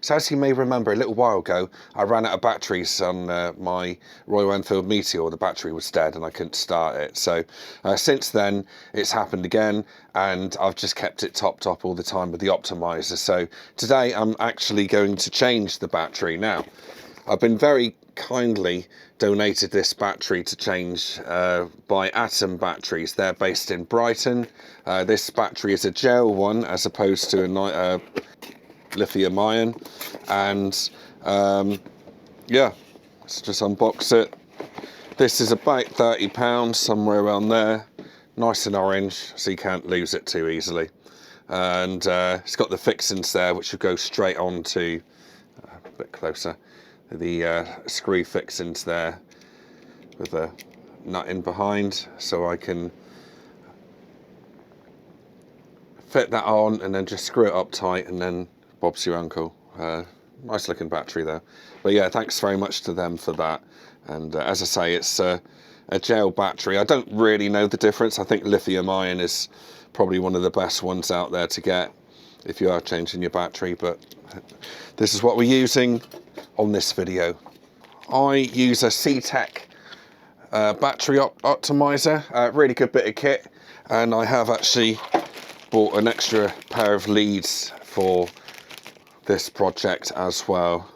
So as you may remember, a little while ago, I ran out of batteries on my Royal Enfield Meteor. The battery was dead and I couldn't start it. So since then, it's happened again, and I've just kept it topped up all the time with the optimiser. So today I'm actually going to change the battery. Now, I've been very kindly donated this battery to change by Atom Batteries. They're based in Brighton. This battery is a gel one as opposed to a lithium ion, and yeah, let's just unbox it. This is about £30, somewhere around there. Nice and orange, so you can't lose it too easily. And it's got the fixings there, which will go straight on to a bit closer. The screw fixings there with a nut in behind, so I can fit that on and then just screw it up tight, and then Bob's your uncle. Nice looking battery there. But yeah, thanks very much to them for that. And as I say, it's a gel battery. I don't really know the difference. I think lithium ion is probably one of the best ones out there to get if you are changing your battery, but this is what we're using on this video. I use a CTEK battery optimiser, really good bit of kit, and I have actually bought an extra pair of leads for this project as well,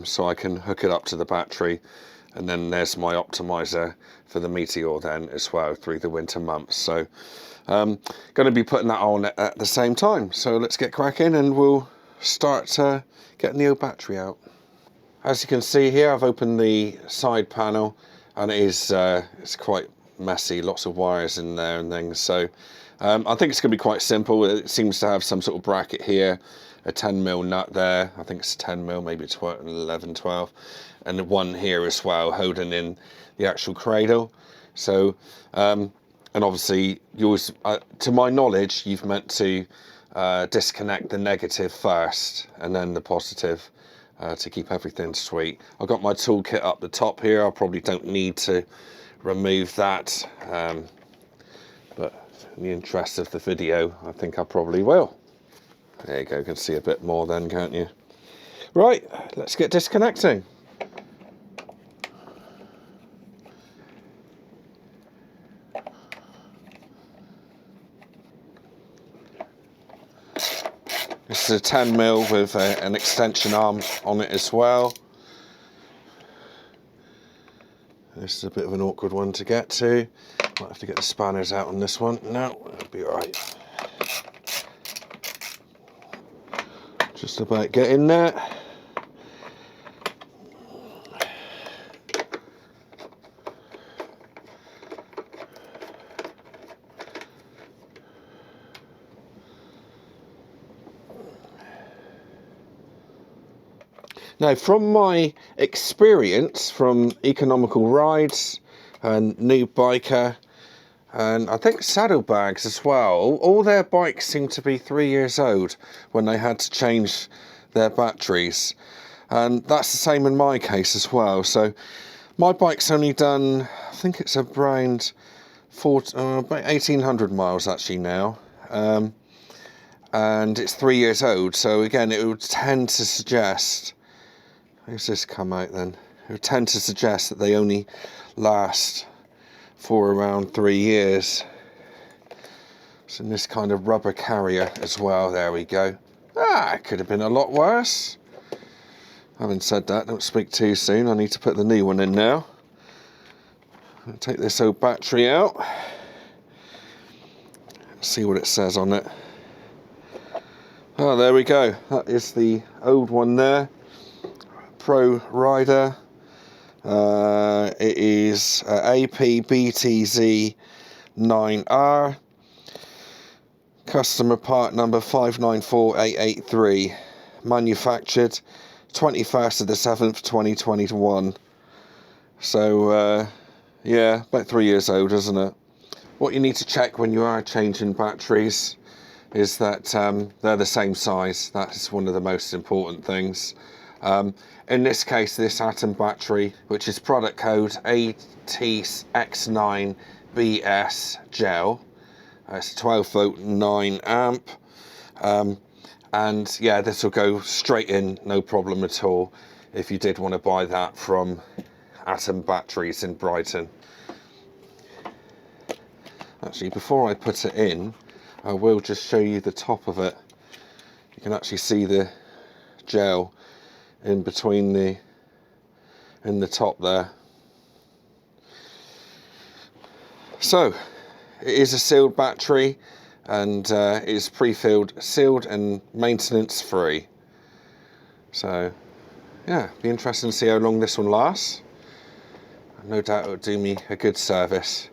so I can hook it up to the battery, and then there's my optimiser for the Meteor then as well through the winter months. So going to be putting that on at the same time, so let's get cracking and we'll start getting the old battery out. As you can see here, I've opened the side panel, and it is it's quite messy, lots of wires in there and things. So I think it's going to be quite simple. It seems to have some sort of bracket here, a 10mm nut there. I think it's 10mm, maybe 12, 11, 12, and one here as well, holding in the actual cradle. So and obviously, yours, to my knowledge, you've meant to disconnect the negative first and then the positive to keep everything sweet. I've got my toolkit up the top here. I probably don't need to remove that, but in the interest of the video, I think I probably will. There you go, you can see a bit more then, can't you? Right, let's get disconnecting. This is a 10mm with an extension arm on it as well. This is a bit of an awkward one to get to. Might have to get the spanners out on this one. No, it'll be alright. Just about getting there. Now, from my experience from economical rides and new biker, and I think saddlebags as well, all their bikes seem to be 3 years old when they had to change their batteries, and that's the same in my case as well. So my bike's only done, I think it's around about 1800 miles actually now, and it's 3 years old. So again, it would tend to suggest, how's this come out then? It would tend to suggest that they only last for around 3 years. It's in this kind of rubber carrier as well. There we go. It could have been a lot worse. Having said that, don't speak too soon. I need to put the new one in now. I'll take this old battery out. See what it says on it. Oh, there we go. That is the old one there. Pro Rider. It is APBTZ 9R. Customer part number 594883. Manufactured 21st of the 7th 2021. So yeah, about 3 years old, isn't it? What you need to check when you are changing batteries is that they're the same size. That is one of the most important things. In this case, this Atom battery, which is product code ATX9BS gel, it's 12 volt 9 amp, And yeah, this will go straight in, no problem at all, if you did want to buy that from Atom Batteries in Brighton. Actually, before I put it in, I will just show you the top of it. You can actually see the gel in between in the top there. So it is a sealed battery, and it is pre-filled, sealed and maintenance free. So yeah, be interesting to see how long this one lasts. No doubt it will do me a good service.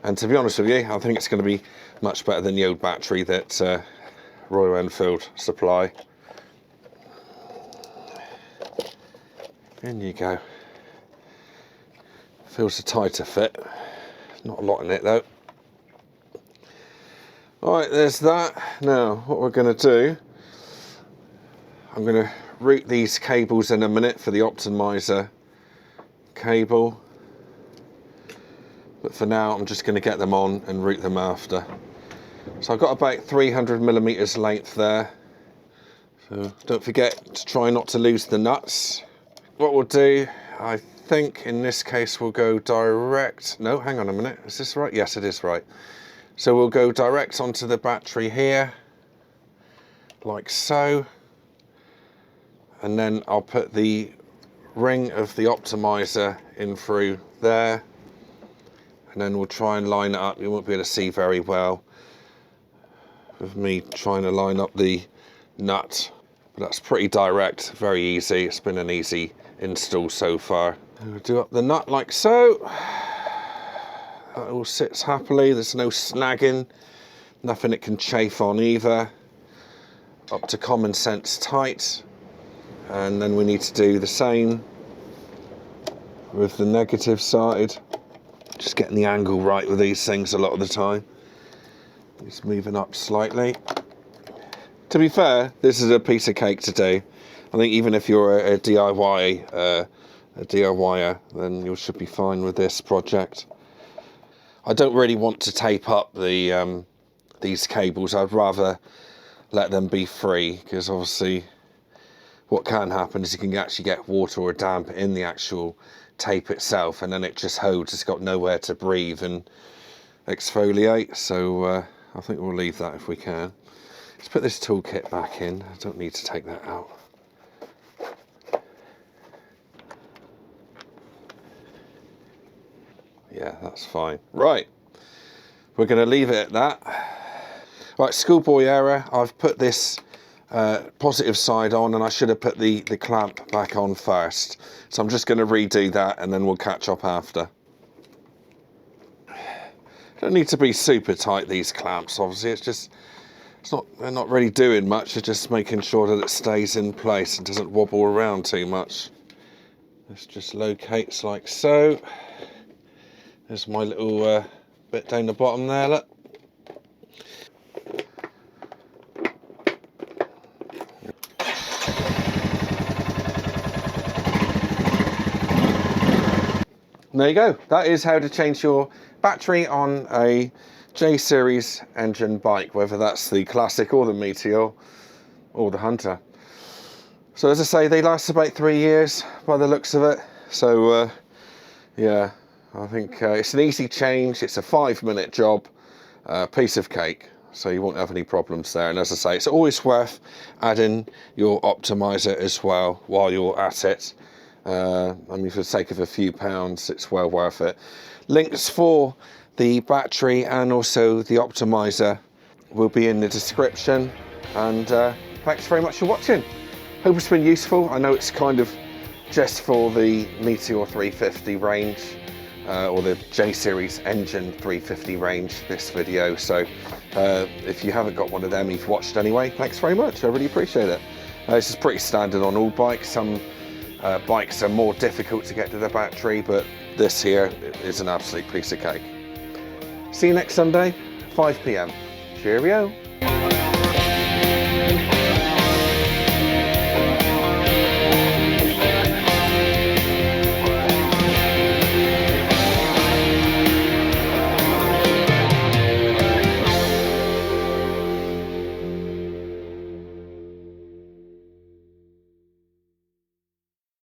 And to be honest with you, I think it's going to be much better than the old battery that Royal Enfield supply. In you go. Feels a tighter fit. Not a lot in it though. Alright, there's that. Now, what we're going to do, I'm going to route these cables in a minute for the optimiser cable. But for now, I'm just going to get them on and route them after. So I've got about 300mm length there. So don't forget to try not to lose the nuts. What we'll do, I think in this case we'll go direct. No, hang on a minute. Is this right? Yes, it is right. So we'll go direct onto the battery here, like so. And then I'll put the ring of the optimiser in through there. And then we'll try and line it up. You won't be able to see very well with me trying to line up the nut. But that's pretty direct, very easy. It's been an easy install so far. We'll do up the nut like so. That all sits happily. There's no snagging. Nothing it can chafe on either. Up to common sense tight. And then we need to do the same with the negative side. Just getting the angle right with these things a lot of the time. Just moving up slightly. To be fair, this is a piece of cake to do. I think even if you're a DIYer, then you should be fine with this project. I don't really want to tape up the these cables. I'd rather let them be free, because obviously what can happen is you can actually get water or damp in the actual tape itself, and then it just holds. It's got nowhere to breathe and exfoliate. So I think we'll leave that if we can. Let's put this toolkit back in. I don't need to take that out. Yeah, that's fine. Right, we're going to leave it at that. Right, schoolboy error. I've put this positive side on, and I should have put the clamp back on first. So I'm just going to redo that, and then we'll catch up after. Don't need to be super tight, these clamps, obviously. They're not really doing much. They're just making sure that it stays in place and doesn't wobble around too much. This just locates like so. There's my little bit down the bottom there, look. There you go. That is how to change your battery on a J-series engine bike, whether that's the Classic or the Meteor or the Hunter. So as I say, they last about 3 years by the looks of it. So yeah, I think it's an easy change. It's a 5-minute job, piece of cake. So you won't have any problems there. And as I say, it's always worth adding your optimiser as well while you're at it. I mean, for the sake of a few pounds, it's well worth it. Links for the battery and also the optimiser will be in the description. And thanks very much for watching. Hope it's been useful. I know it's kind of just for the Meteor 350 range, or the J-series engine 350 range, this video. So if you haven't got one of them, you've watched anyway, thanks very much. I really appreciate it. This is pretty standard on all bikes. Some bikes are more difficult to get to the battery, but this here is an absolute piece of cake. See you next Sunday, 5 PM. Cheerio.